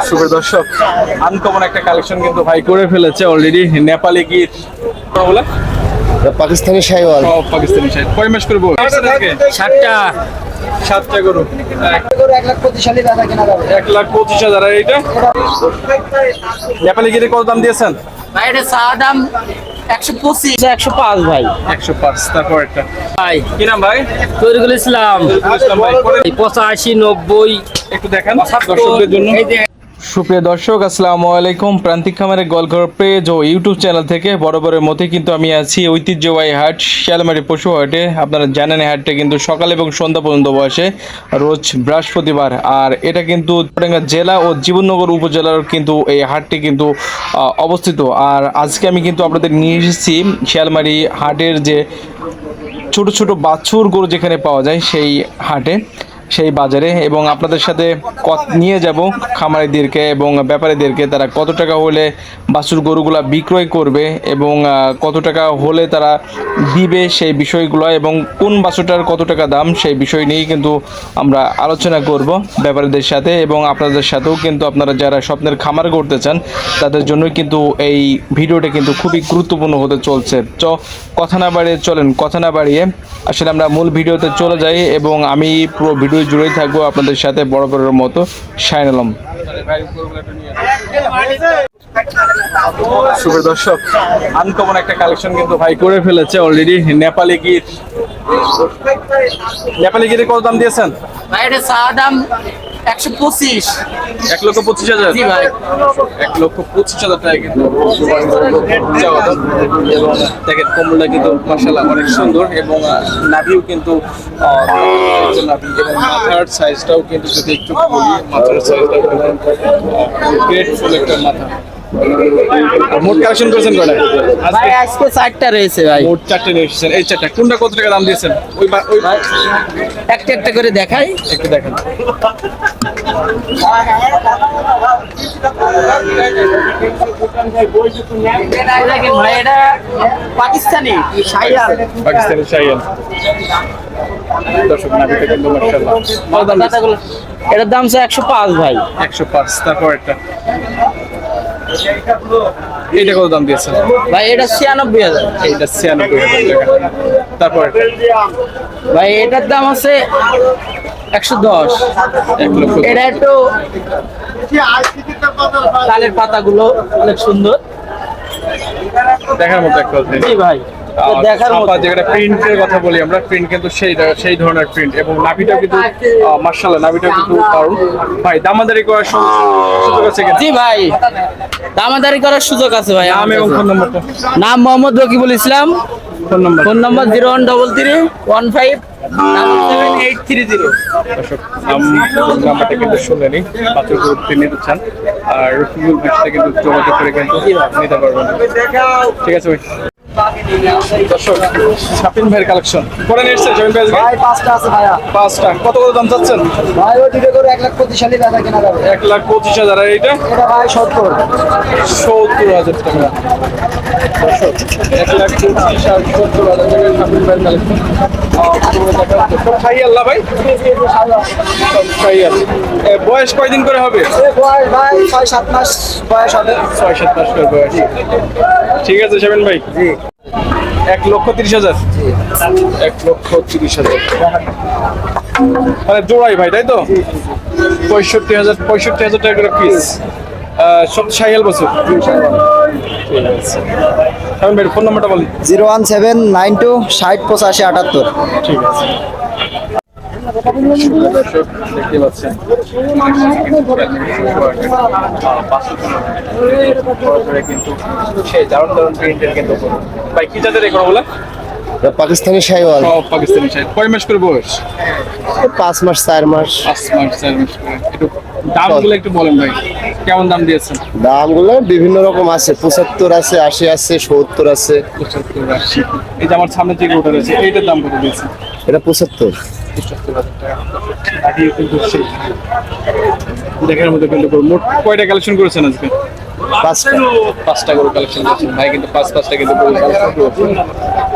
সুপ্রিয় দর্শক, আনকমন একটা কালেকশন কিন্তু ভাই করে ফেলেছে অলরেডি। নেপালি গির বলে পাকিস্তানি শাইওয়াল। পাকিস্তানি শাইওয়াল কয় মাস করবো? 7টা গরু 1,25,000। এইটা নেপালি গিরে কত দাম দিয়েছেন ভাই? এটা চা দাম 125 105 ভাই। 105। তারপর একটা ভাই কি নাম ভাই? তরিকুল ইসলাম। ইসলাম ভাই 85 90 একটু দেখান দর্শকদের জন্য। সুপ্রিয় দর্শক, আসসালামু আলাইকুম। প্রান্তিক খামারের গলঘর পেজ ও ইউটিউব চ্যানেল থেকে বরাবরের মতোই কিন্তু আমি আছি ঐতিহ্যবাহী হাট শিয়ালমারি পশু হাটে। আপনারা জানেন এই হাটটা কিন্তু সকাল এবং সন্ধ্যা পর্যন্ত বসে রোজ বৃহস্পতিবার। আর এটা কিন্তু চুয়াডাঙ্গা জেলা ও জীবননগর উপজেলার কিন্তু এই হাটটি কিন্তু অবস্থিত। আর আজকে আমি কিন্তু আপনাদের নিয়ে এসেছি শিয়ালমারি হাটের যে ছোট ছোট বাছুর গরু যেখানে পাওয়া যায় সেই হাটে, সেই বাজারে, এবং আপনাদের সাথে নিয়ে যাব খামারিদেরকে এবং ব্যাপারীদেরকে তারা কত টাকা হলে বাছুর গরুগুলা বিক্রয় করবে এবং কত টাকা হলে তারা দিবে সেই বিষয়গুলো, এবং কোন বাছুরটার কত টাকা দাম সেই বিষয় নিয়েই কিন্তু আমরা আলোচনা করব ব্যাপারীদের সাথে। এবং আপনাদের সাথেও কিন্তু আপনারা যারা স্বপ্নের খামার করতে চান তাদের জন্যই কিন্তু এই ভিডিওটা কিন্তু খুবই গুরুত্বপূর্ণ হতে চলছে। কথা না বাড়িয়ে চলেন, কথা না বাড়িয়ে আসলে আমরা মূল ভিডিওতে চলে যাই এবং আমি পুরো ভিডিও জুড়েই থাকবো আপনাদের সাথে বরাবরের মতো। শাইন আলম। সুপ্রিয় দর্শক, আনকমন একটা কালেকশন কিন্তু ভাই করে ফেলেছে অলরেডি। নেপালি গিরে কত দাম দিয়েছেন ভাই? এটা চা দাম 125 1,25,000। জি ভাই। 1,25,000 টাকা কিন্তু চাওয়া দাম। এবং দেখেন কম্বলটা কিন্তু মাশাআল্লাহ অনেক সুন্দর, এবং নাভিও কিন্তু নাভি এবং মাথার সাইজটাও কিন্তু যদি একটু বলি, মাথার সাইজটা গ্রেটফুল একটা মাথা। মোট কালেকশন করেছেন কয়টা ভাই? আজকে 4টা রয়েছে ভাই। মোট 4টে নিয়ে এসেছেন। এই 4টা কোনটা কত টাকা দাম দিয়েছেন? ওই ভাই একটা একটা করে দেখাই, একটু দেখেন। দেখেন ভাই, এটা পাকিস্তানি শাইওয়াল। পাকিস্তানি শাইওয়াল। দর্শক নাভিটা কিন্তু মাশাআল্লাহ ভালো দাম দিয়েছেন। এটার দাম 105 ভাই। 105। তারপর একটা এইটা কত দাম দিয়েছেন ভাই? এটা 96,000। এইটা 96,000 টাকা। তারপর ভাই এটার দাম আছে 110। 1,00,000। এটা একটু তালের পাতাগুলো অনেক সুন্দর দেখার মতো একটা আছে। জি ভাই, দেখার মতো। যেটা প্রিন্টের কথা বলি আমরা, প্রিন্ট কিন্তু সেই ধরনের প্রিন্ট, এবং নাভিটাও কিন্তু মাশাআল্লাহ নাভিটাও কিন্তু দারুণ। ভাই দামাদারি করার সুযোগ আছে কিনা? জি ভাই, দামাদারি করার সুযোগ আছে ভাই। নাম এবং ফোন নম্বরটা? নাম মোহাম্মদ রকিবুল ইসলাম। Phone number 0133157830। দর্শক নাম্বারটা কিন্তু শুনলেনি, মাত্র নিতে চান আর রকিবুল ভাইয়ের সাথে কিন্তু যোগাযোগ করে কিন্তু নিতে পারবেন। ঠিক আছে ভাই। দর্শক শাপিন ভাইয়ের কালেকশন করে নিয়ে এসেছে। শাপিন ভাই ভাই 5টা আছে ভাইয়া। 5টা কত কত দাম চাচ্ছেন ভাই ওই দুটো করে 1,25,000 টাকা কেনা যাবে। 1,25,000। আর এইটা এটা ভাই 70। 70,000 টাকা। দর্শক 1,25,000 আর 70,000 টাকা শাপিন ভাইয়ের কালেকশন। শাইওয়াল ভাই, শাইওয়াল। বয়স কয়দিন করে হবে? বয়স ভাই 6-7 মাস বয়স হবে। 6-7 মাস করে বয়স। ঠিক আছে শাবিন ভাই। 1,30,000। 1,30,000 মানে জোড়াই ভাই, তাই তো? 65,000 টাকা করে পিস। সব শাইওয়াল বছর। ঠিক আছে শাবিন ভাই, ফোন নাম্বারটা বলি। 01792 60 85 78। ঠিক আছে। দর্শক দেখতে পাচ্ছেন কিন্তু সেই দারুণ দারুণ প্রিন্টের কিন্তু ভাই কি জাতের এগুলো বলে? পাকিস্তানি শাইওয়াল। পাকিস্তানি শাইওয়াল কয় মাস করে বয়স? 5 মাস 4 মাস। 5 মাস 4 মাস করে। একটু দামগুলো একটু বলেন ভাই, কেমন দাম দিয়েছেন? দামগুলো বিভিন্ন রকম আছে, 75 আছে, 80 আছে, 70 আছে। 75, 80। এই যে আমার সামনে যে গরুটা রয়েছে এইটার দাম কত দিয়েছেন? এটা 75। 75,000 টাকা। আগে কিন্তু সেই দেখার মতো কিন্তু মোট কয়টা কালেকশন করেছেন আজকে? 5টা গরু কালেকশন করেছেন ভাই, কিন্তু 5টা কিন্তু গরু কালেকশন করেছেন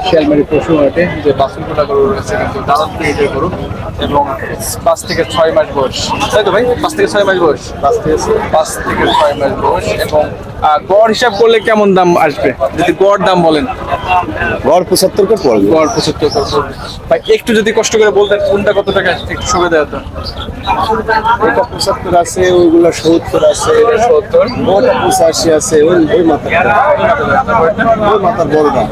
শিয়ালমারি পশু হাটে। যে বাছুরগুলো গরু রয়েছে কিন্তু দারুণ প্রিন্টের গরু। এবং 5 থেকে 6 মাস বয়স, তাই তো ভাই? 5 থেকে 6 মাস বয়স, 5 থেকে 6 মাস বয়স। এবং গড় হিসাব করলে কেমন দাম আসবে, যদি গড় দাম বলেন? গড় 75 করে পড়বে। গড় 75 করে পড়বে। ভাই একটু যদি কষ্ট করে বলতেন কোনটা কত টাকা, একটু সুবিধা হতো। এটা 75 আছে, ওইগুলো 70 আছে, 70, ওটা 85 আছে, ওই মাথার বড়টা।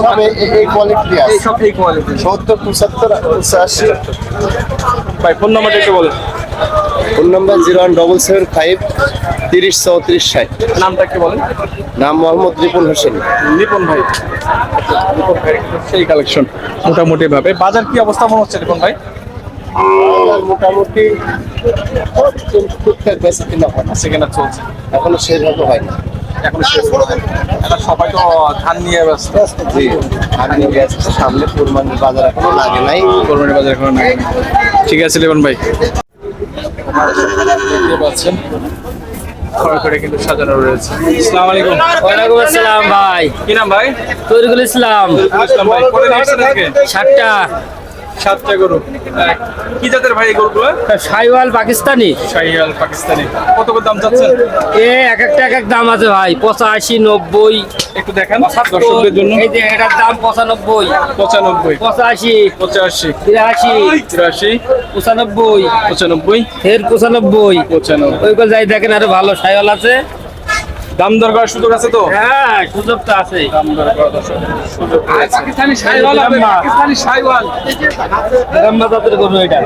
সব এই কোয়ালিটি আছে, সব এই কোয়ালিটি। 70, 75, 85। ভাই ফোন নাম্বারটা একটু বলেন। Phone number 01775 30 34 60। নামটা কি বলেন? নাম মোহাম্মদ রিপন হোসেন। লিপন ভাই। লিপন ভাই সেই কালেকশন মোটামুটি ভাবে। বাজার কি অবস্থা মনে হচ্ছে লিপন ভাই? আর মোটামুটি টুকটাক বেশি কিনা হয় না, সেখানে চলছে এখনো সেভাবে হয় না। এখন শেষ এখন সবাই তো ধান নিয়ে ব্যস্ত। জি, আমি গ্যাস সামনে কুরবানির বাজার এখনো লাগে নাই। কোরবানি বাজার এখন নাই। ঠিক আছে লিপন ভাই, দেখতে পাচ্ছেন খড় করে কিন্তু সাজানো রয়েছে। আসসালামু আলাইকুম। ওয়ালাইকুম আসসালাম ভাই। কি নাম ভাই? তরিকুল ইসলাম। ইসলাম ভাই, কোথা থেকে এসেছেন আজকে? 7টা 7টা গরু। কি জাতের ভাই এই গরুগুলো? শাইওয়াল পাকিস্তানি। শাহিওয়াল পাকিস্তানি। কত করে দাম চাচ্ছেন? এক এক দাম আছে ভাই, 85, 90, একটু দেখান দর্শকদের জন্য। এই যে এটার দাম 95, 95, 85, 85, 83, 83, 95, 95, ফের 95। 95। ওইগুলো যাই দেখেন, আরো ভালো শাইওয়াল আছে। দাম দর করার সুযোগ আছে তো? হ্যাঁ, সুযোগ তো আছে। দাম দর করার সুযোগ আছে। পাকিস্তানি শাইওয়াল হবে, পাকিস্তানি শাইওয়াল। গাম্মা জাতের গরু এটা।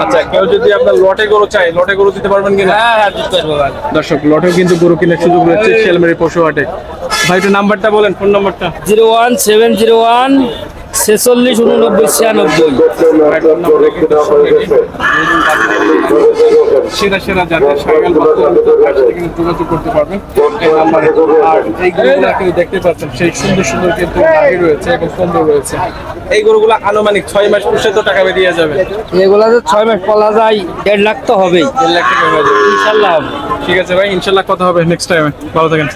আচ্ছা, কেউ যদি আপনার লটে গরু চাই, লটে গরু দিতে পারবেন কিনা? হ্যাঁ, দিতে পারবো ভাই। দর্শক, লটেও কিন্তু গরু কেনার সুযোগ রয়েছে শিয়ালমারি পশু হাটে। ভাই একটু নাম্বারটা বলেন, ফোন নাম্বারটা। 01701 46 89 96। সেরা জাতের শাইওয়াল বাচ্চা কিন্তু যোগাযোগ করতে পারবেন এই নাম্বারে। আর এই গরুগুলো কিন্তু দেখতে পাচ্ছেন সেই সুন্দর কিন্তু গাভী রয়েছে এবং কম্বল রয়েছে। এই গরুগুলো আনুমানিক 6 মাস পুষে তো টাকা বেরিয়ে যাবে। এগুলা যে 6 মাস পলা যায়, 1.5 লাখ তো হবেই 1.5 লাখ টাকা হয়ে যাবে ইনশাল্লাহ। ঠিক আছে ভাই, ইনশাল্লাহ কথা হবে নেক্সট টাইমে। ভালো থাকেন।